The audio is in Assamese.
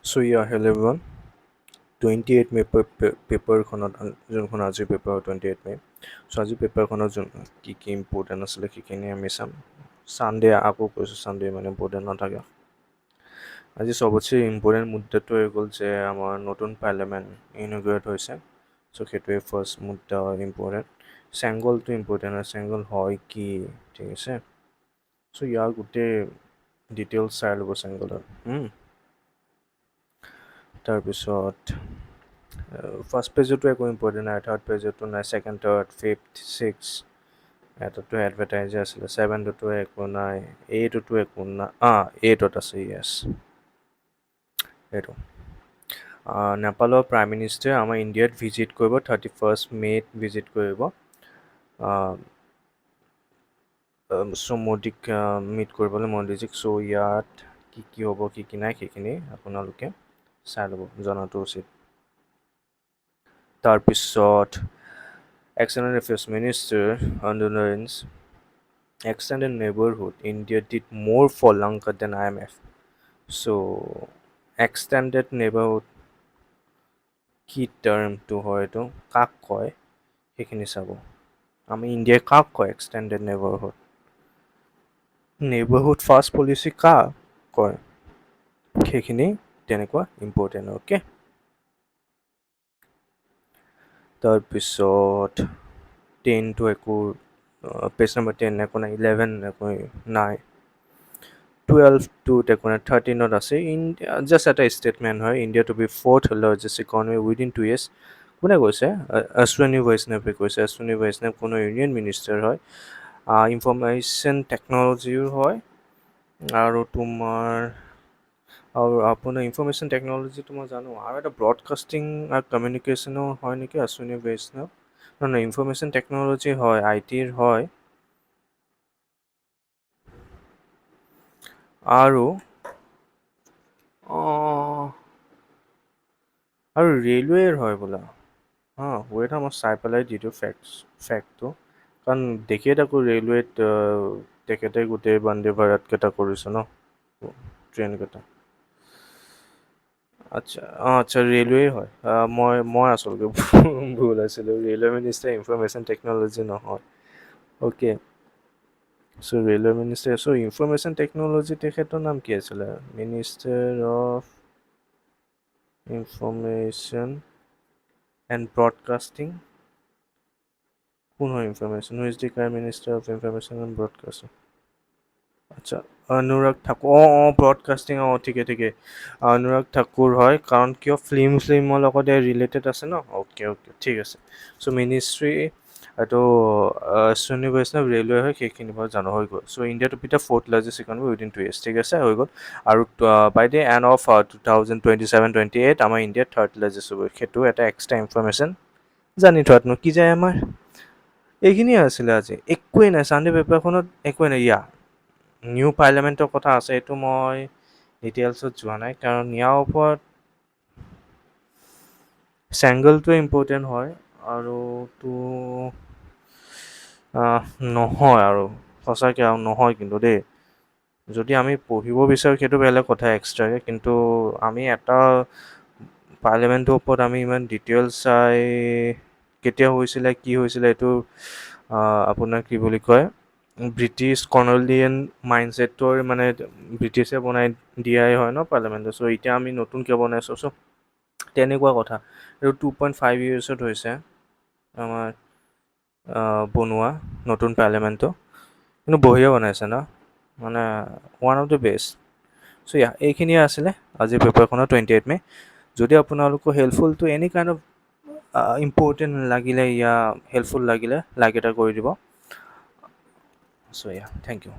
So yeah, hello everyone. 28 মে পেপাৰখনত যোনখন আজিৰ পেপাৰ 28 মে চ' আজিৰ পেপাৰখনত যোন কি কি ইম্পৰ্টেণ্ট আছিলে সেইখিনি আমি চাম ছানডে আকৌ কৈছোঁ ছানডে মানে ইম্পৰ্টেণ্ট নাথাকে আজি চবতছে ইম্পৰ্টেণ্ট মুদ্দাটো হৈ গ'ল যে আমাৰ নতুন পাৰ্লিয়ামেণ্ট ইনগ্ৰেট হৈছে চ' সেইটোৱে ফাৰ্ষ্ট মুদ্দা ইম্পৰ্টেণ্ট চেংগলটো ইম্পৰ্টেণ্ট হয় চেংগল হয় কি ঠিক আছে চ' ইয়াৰ গোটেই ডিটেইলছ চাই ল'ব চেংগলৰ তাৰপিছত ফাৰ্ষ্ট পেজতো একো ইম্পৰ্টেণ্ট নাই থাৰ্ড পেজতো নাই ছেকেণ্ড থাৰ্ড ফিফ্থ ছিক্স এটাতো এডভাৰটাইজে আছিলে ছেভেনটোতো একো নাই এইটোতো একো নাই এইটত আছে য়েছ এইটো নেপালৰ প্ৰাইম মিনিষ্টাৰে আমাৰ ইণ্ডিয়াত ভিজিট কৰিব 31 মে'ত ভিজিট কৰিব চ' মোদীক মিট কৰিবলৈ মোদীজীক চ' ইয়াত কি কি হ'ব কি কি নাই সেইখিনি আপোনালোকে চাই ল'ব জনাটো উচিত তাৰপিছত External Affairs Minister underlines extended neighborhood India did more for Lanka than IMF. So extended neighborhood কি টাৰ্মটো হয় এইটো কাক কয় সেইখিনি চাব আমি ইণ্ডিয়াই কাক কয় এক্সটেণ্ডেড নেইবাৰহুড ফাৰ্ষ্ট পলিচি কাক কয় সেইখিনি তেনেকুৱা ইম্পৰ্টেণ্ট অ'কে তাৰপিছত 10টো একো পেজ নম্বৰ 10 একো নাই 11 একো নাই 12টোত একো নাই 13ত আছে ইণ্ডিয়া জাষ্ট এটা ষ্টেটমেণ্ট হয় India to be fourth largest economy within 2 years কোনে কৈছে অশ্বিনী বৈষ্ণৱে কৈছে অশ্বিনী বৈষ্ণৱ কোনো ইউনিয়ন মিনিষ্টাৰ হয় ইনফৰ্মেশ্যন টেকন'লজিৰ হয় আৰু তোমাৰ আৰু আপোনাৰ ইনফৰ্মেশ্যন টেকন'লজিটো মই জানো আৰু এটা ব্ৰডকাষ্টিং আৰু কমিউনিকেশ্যনো হয় নেকি অশ্বিনী বৈষ্ণৱ নহয় ইনফৰ্মেশ্যন টেকন'লজি হয় ITৰ হয় আৰু ৰেলৱেৰ হয় বোলা ৱেইট মই চাই পেলাই দি দিওঁ ফেক্টটো কাৰণ দেখিয়ে থাকোঁ ৰেলৱেত তেখেতে গোটেই বন্দে ভাৰতকেইটা কৰিছে ন ট্ৰেইনকেইটা আচ্ছা ৰেলৱে হয় মই আচলতে ভুল আছিলোঁ ৰেলৱে মিনিষ্টাৰ ইনফৰ্মেশ্যন টেকন'লজি নহয় অ'কে চ' ৰেলৱে মিনিষ্টাৰ চ' ইনফৰ্মেশ্যন টেকন'লজি তেখেতৰ নাম কি আছিলে minister of information and broadcasting কোন হয় information who is the current minister of information and broadcasting আচ্ছা অনুৰাগ ঠাকুৰ ব্ৰডকাষ্টিং ঠিকে অনুৰাগ ঠাকুৰ হয় কাৰণ কিয় ফিল্মৰ লগত ৰিলেটেড আছে ন অ'কে ঠিক আছে চ' মিনিষ্ট্ৰী এইটো অশ্বিনী বৈষ্ণৱ ৰেলৱে হয় সেইখিনি বাৰু জানো হৈ গ'ল চ' India to be the fourth largest economy within 2 years ঠিক আছে হৈ গ'ল আৰু বাই দ্য এণ্ড অফ 2027-28 আমাৰ ইণ্ডিয়া থাৰ্ড লাৰ্জেষ্ট হ'ব সেইটো এটা এক্সট্ৰা ইনফৰ্মেশ্যন জানি থোৱাতনো কি যায় আমাৰ এইখিনিয়ে আছিলে আজি একোৱেই নাই ছানডে পেপাৰখনত একোৱেই নাই নিউ পাৰ্লিয়ামেণ্টৰ কথা আছে এইটো মই ডিটেইলছত যোৱা নাই কাৰণ ইয়াৰ ওপৰত চেংগলটোৱে ইম্পৰ্টেণ্ট হয় আৰু নহয় আৰু সঁচাকৈ আৰু নহয় কিন্তু দেই যদি আমি পঢ়িব বিচাৰোঁ সেইটো বেলেগ কথা এক্সট্ৰাকৈ কিন্তু আমি এটা পাৰ্লিয়ামেণ্টৰ ওপৰত আমি ইমান ডিটেইলছ চাই কেতিয়া হৈছিলে কি হৈছিলে এইটো আপোনাৰ কি বুলি কয় ব্ৰিটিছ কলনিয়েল মাইণ্ডছেটৰ মানে ব্ৰিটিছে বনাই দিয়াই হয় ন পাৰ্লিয়ামেণ্টত চ' এতিয়া আমি নতুনকৈ বনাইছোঁ চ' তেনেকুৱা কথা এইটো 2.5 yearsত হৈছে আমাৰ বনোৱা নতুন পাৰ্লিয়ামেণ্টটো কিন্তু বঢ়িয়া বনাইছে ন মানে ওৱান অফ দ্য বেষ্ট চ' এইখিনিয়ে আছিলে আজিৰ পেপাৰখনৰ 28 মে যদি আপোনালোকৰ helpful to any kind of important লাগিলে হেল্পফুল লাগিলে লাইক এটা কৰি দিব চ' থেংক ইউ